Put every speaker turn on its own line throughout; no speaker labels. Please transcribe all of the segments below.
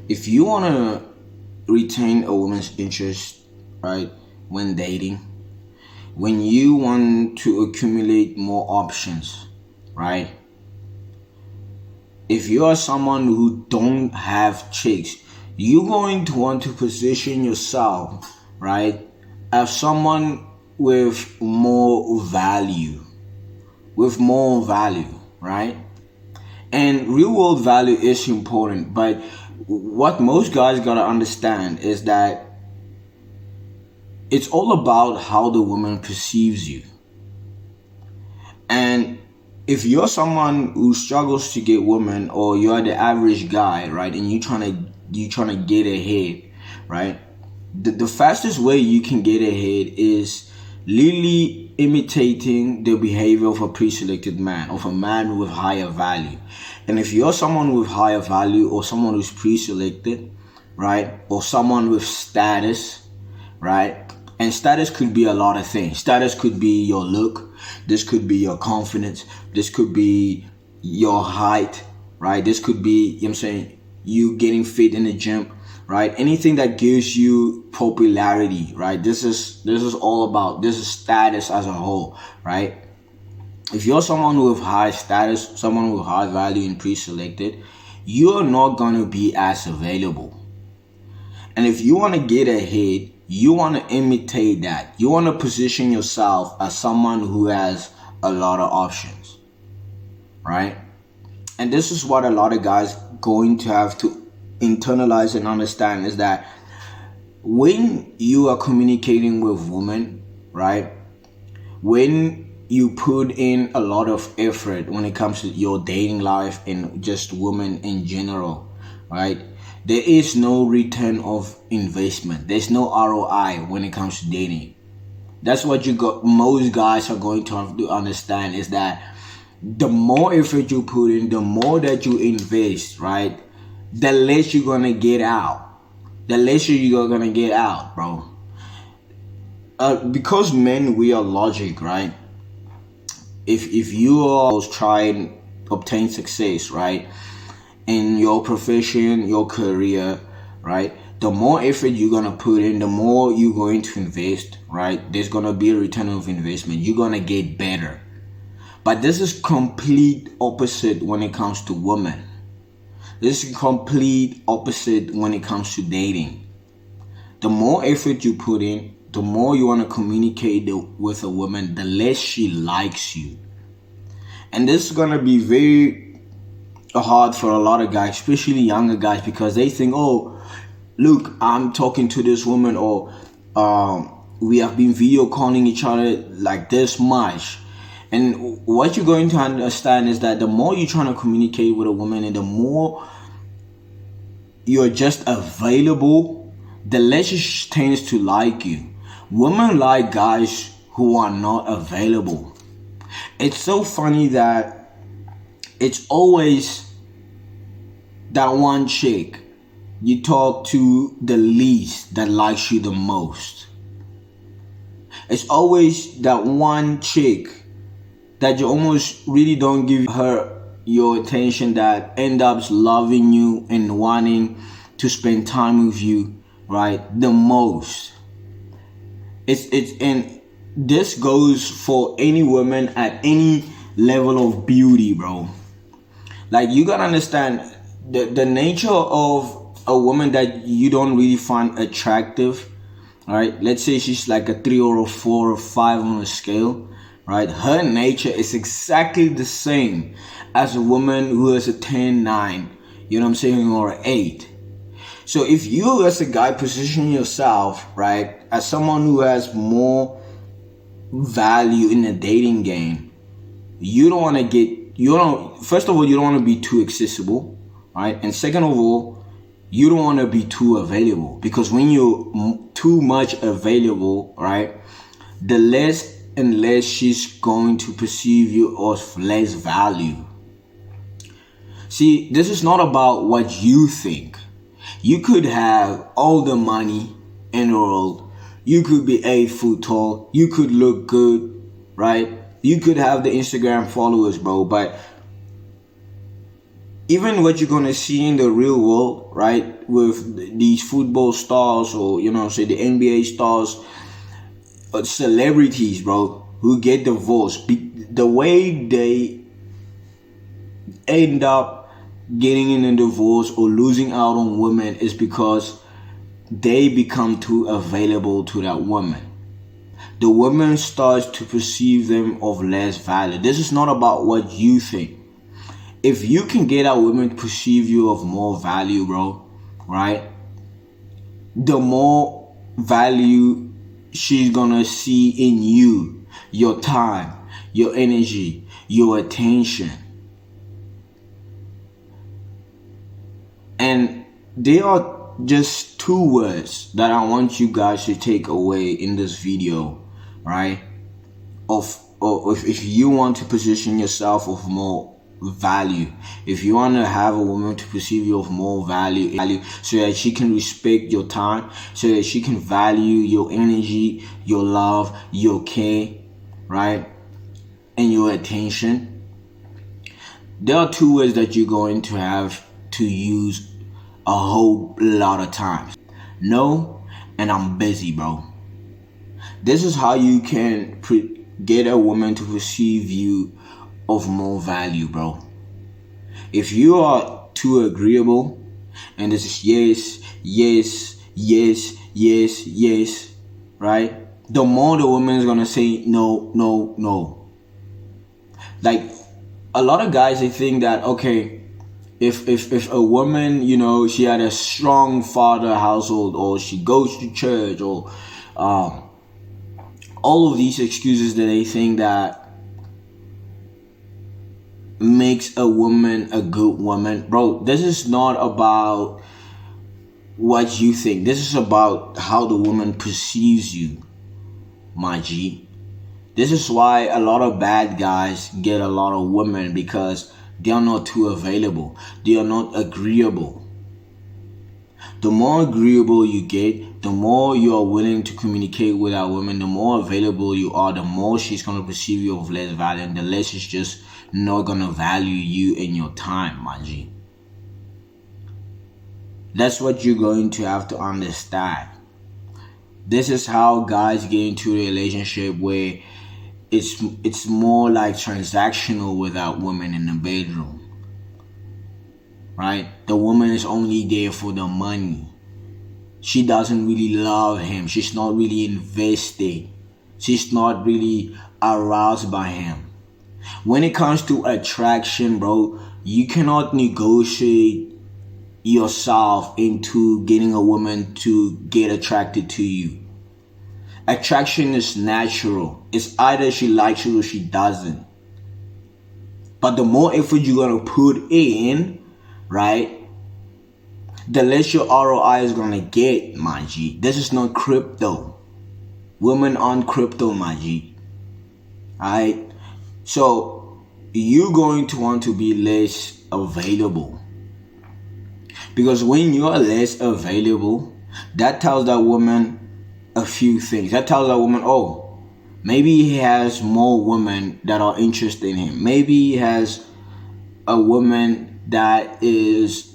If you want to retain a woman's interest, right, when dating, when you want to accumulate more options, right? If you are someone who don't have chicks, you're going to want to position yourself, right, as someone with more value, right? And real world value is important, but what most guys gotta understand is that it's all about how the woman perceives you. And if you're someone who struggles to get women, or you're the average guy, right, and you trying to get ahead, right, the fastest way you can get ahead is literally imitating the behavior of a pre-selected man, of a man with higher value. And if you're someone with higher value, or someone who's pre-selected, right, or someone with status, right, and status could be a lot of things. Status could be your look. This could be your confidence. This could be your height, right? This could be, you know what I'm saying, you getting fit in the gym, right? Anything that gives you popularity, right? This is all about, this is status as a whole, right? If you're someone with high status, someone with high value and pre-selected, you're not going to be as available. And if you want to get ahead, you want to imitate that. You want to position yourself as someone who has a lot of options, right? And this is what a lot of guys going to have to internalize and understand, is that when you are communicating with women, right, when you put in a lot of effort when it comes to your dating life and just women in general, right, there is no return of investment. There's no ROI when it comes to dating. That's what most guys are going to have to understand, is that the more effort you put in, the more that you invest, right, the less you're gonna get out. Bro. Because men, we are logic, right? If you are trying to obtain success, right, in your profession, your career, right, the more effort you're gonna put in, the more you're going to invest, right? There's gonna be a return of investment. You're gonna get better. But this is complete opposite when it comes to women. This is complete opposite when it comes to dating. The more effort you put in, the more you want to communicate with a woman, the less she likes you. And this is gonna be very hard for a lot of guys, especially younger guys, because they think, oh, look, I'm talking to this woman, or we have been video calling each other like this much. And what you're going to understand is that the more you're trying to communicate with a woman, and the more you're just available, the less she tends to like you. Women like guys who are not available. It's so funny that it's always that one chick you talk to the least that likes you the most. It's always that one chick that you almost really don't give her your attention, that end up loving you and wanting to spend time with you, right, the most. And this goes for any woman at any level of beauty, bro. Like, you gotta understand the nature of a woman that you don't really find attractive, right? Let's say she's like a 3 or a 4 or 5 on a scale, right? Her nature is exactly the same as a woman who has a 10, 9, you know what I'm saying, or an 8. So if you as a guy position yourself, right, as someone who has more value in the dating game, you don't want to first of all, you don't want to be too accessible, right? And second of all, you don't want to be too available, because when you're too much available, right, the less and less she's going to perceive you as less value. See, this is not about what you think. You could have all the money in the world. You could be 8 foot tall. You could look good, right? You could have the Instagram followers, bro. But even what you're gonna see in the real world, right, with these football stars, or say the NBA stars, celebrities, bro, who get divorced, the way they end up getting in a divorce or losing out on women is because they become too available to that woman. The woman starts to perceive them of less value. This is not about what you think. If you can get a woman to perceive you of more value, bro, right, the more value she's gonna see in you, your time, your energy, your attention. And there are just two words that I want you guys to take away in this video, right? If you want to position yourself of more value, if you want to have a woman to perceive you of more value, so that she can respect your time, so that she can value your energy, your love, your care, right, and your attention, there are two words that you're going to have to use a whole lot of times. No, and I'm busy, bro. This is how you can get a woman to perceive you of more value, bro. If you are too agreeable and this is yes, yes, yes, yes, yes, right, the more the woman is gonna say no, no, no. Like, a lot of guys, they think that, okay, if a woman, she had a strong father household, or she goes to church, or all of these excuses that they think that makes a woman a good woman, bro, this is not about what you think. This is about how the woman perceives you, my G. This is why a lot of bad guys get a lot of women, because they are not too available. They are not agreeable. The more agreeable you get, the more you are willing to communicate with that woman, the more available you are, the more she's going to perceive you of less value, and the less she's just not going to value you and your time, my G. That's what you're going to have to understand. This is how guys get into a relationship where it's more like transactional with that woman in the bedroom, right? The woman is only there for the money. She doesn't really love him. She's not really invested. She's not really aroused by him. When it comes to attraction, bro, you cannot negotiate yourself into getting a woman to get attracted to you. Attraction is natural. It's either she likes you or she doesn't. But the more effort you're going to put in, right, the less your ROI is going to get, my G. This is not crypto. Women aren't crypto, my G. Alright? So, you're going to want to be less available. Because when you are less available, that tells that woman a few things. That tells that woman, oh, maybe he has more women that are interested in him. Maybe he has a woman that is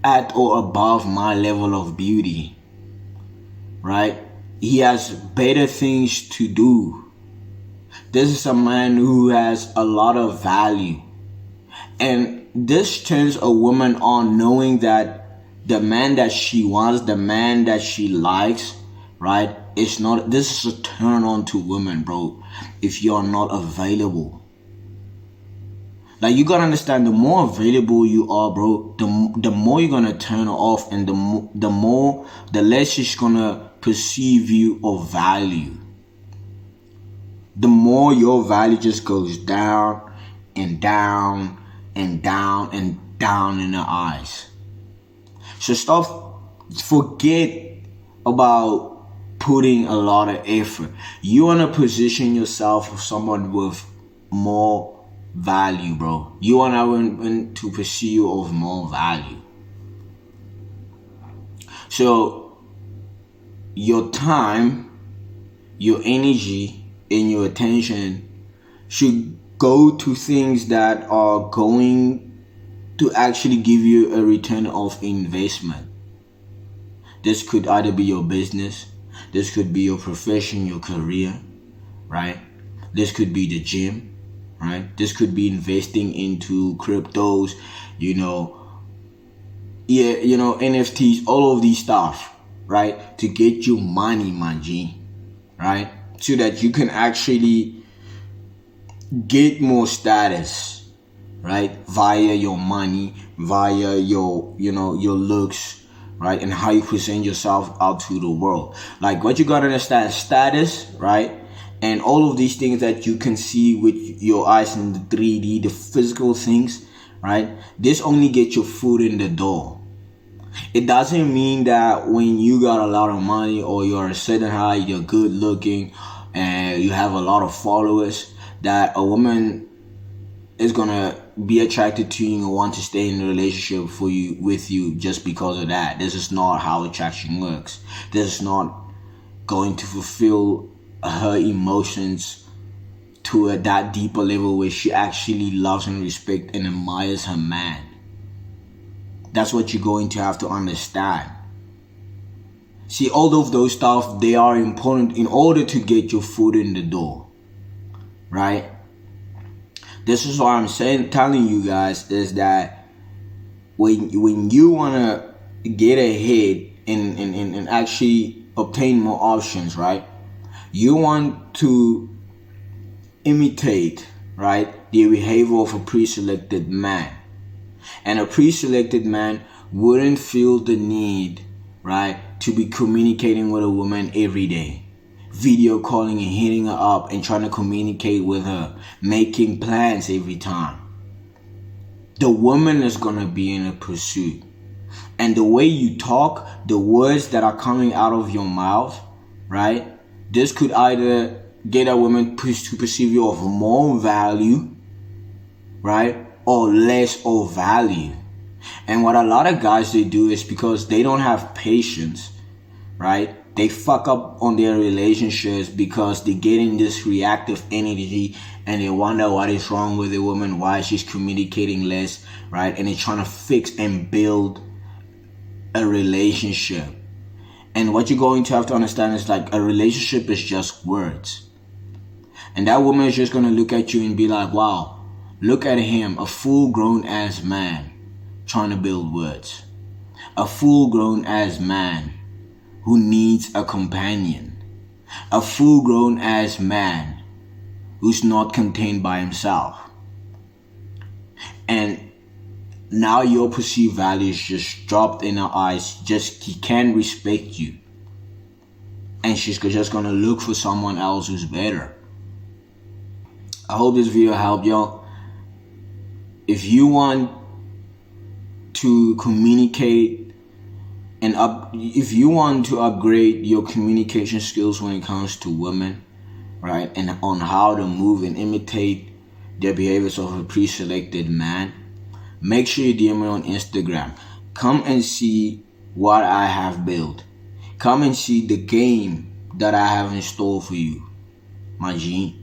at or above my level of beauty, right? He has better things to do. This is a man who has a lot of value. And this turns a woman on, knowing that the man that she wants, the man that she likes, right, it's not, this is a turn on to women, bro, if you're not available. Like, you gotta understand, the more available you are, bro, the more you're gonna turn her off, and the less she's gonna perceive you of value. The more your value just goes down and down and down and down in her eyes. So forget about putting a lot of effort. You want to position yourself with someone with more value, bro. You want to pursue you of more value. So your time, your energy, and your attention should go to things that are going to actually give you a return of investment. This could either be your business, this could be your profession, your career, right? This could be the gym, right? This could be investing into cryptos, NFTs, all of these stuff, right? To get you money, my G, right? So that you can actually get more status, right? Via your money, via your looks, right? And how you present yourself out to the world. Like, what you gotta understand, status, right? And all of these things that you can see with your eyes in the 3D, the physical things, right? This only gets your foot in the door. It doesn't mean that when you got a lot of money or you're a certain height, you're good looking, and you have a lot of followers, that a woman is gonna be attracted to you and want to stay in a relationship with you just because of that. This is not how attraction works. This is not going to fulfill her emotions to that deeper level where she actually loves and respects and admires her man. That's what you're going to have to understand. See, all of those stuff, they are important in order to get your foot in the door, right? This is what I'm telling you guys, is that when you want to get ahead and actually obtain more options, right? You want to imitate, right, the behavior of a pre-selected man. And a pre-selected man wouldn't feel the need, right, to be communicating with a woman every day. Video calling and hitting her up and trying to communicate with her, making plans every time. The woman is going to be in a pursuit. And the way you talk, the words that are coming out of your mouth, right, this could either get a woman to perceive you of more value, right, or less of value. And what a lot of guys, they do is because they don't have patience, right? They fuck up on their relationships because they get in this reactive energy and they wonder what is wrong with the woman, why she's communicating less, right? And they're trying to fix and build a relationship. And what you're going to have to understand is, like, a relationship is just words. And that woman is just going to look at you and be like, wow, look at him, a full-grown ass man trying to build words. A full-grown ass man who needs a companion. A full-grown ass man who's not contained by himself. And now your perceived value is just dropped in her eyes. He can't respect you. And she's just gonna look for someone else who's better. I hope this video helped y'all. If you want to communicate and if you want to upgrade your communication skills when it comes to women, right, and on how to move and imitate their behaviors of a pre-selected man, make sure you DM me on Instagram. Come and see what I have built. Come and see the game that I have in store for you, my G.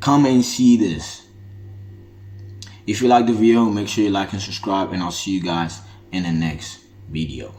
Come and see this. If you like the video, make sure you like and subscribe, and I'll see you guys in the next video.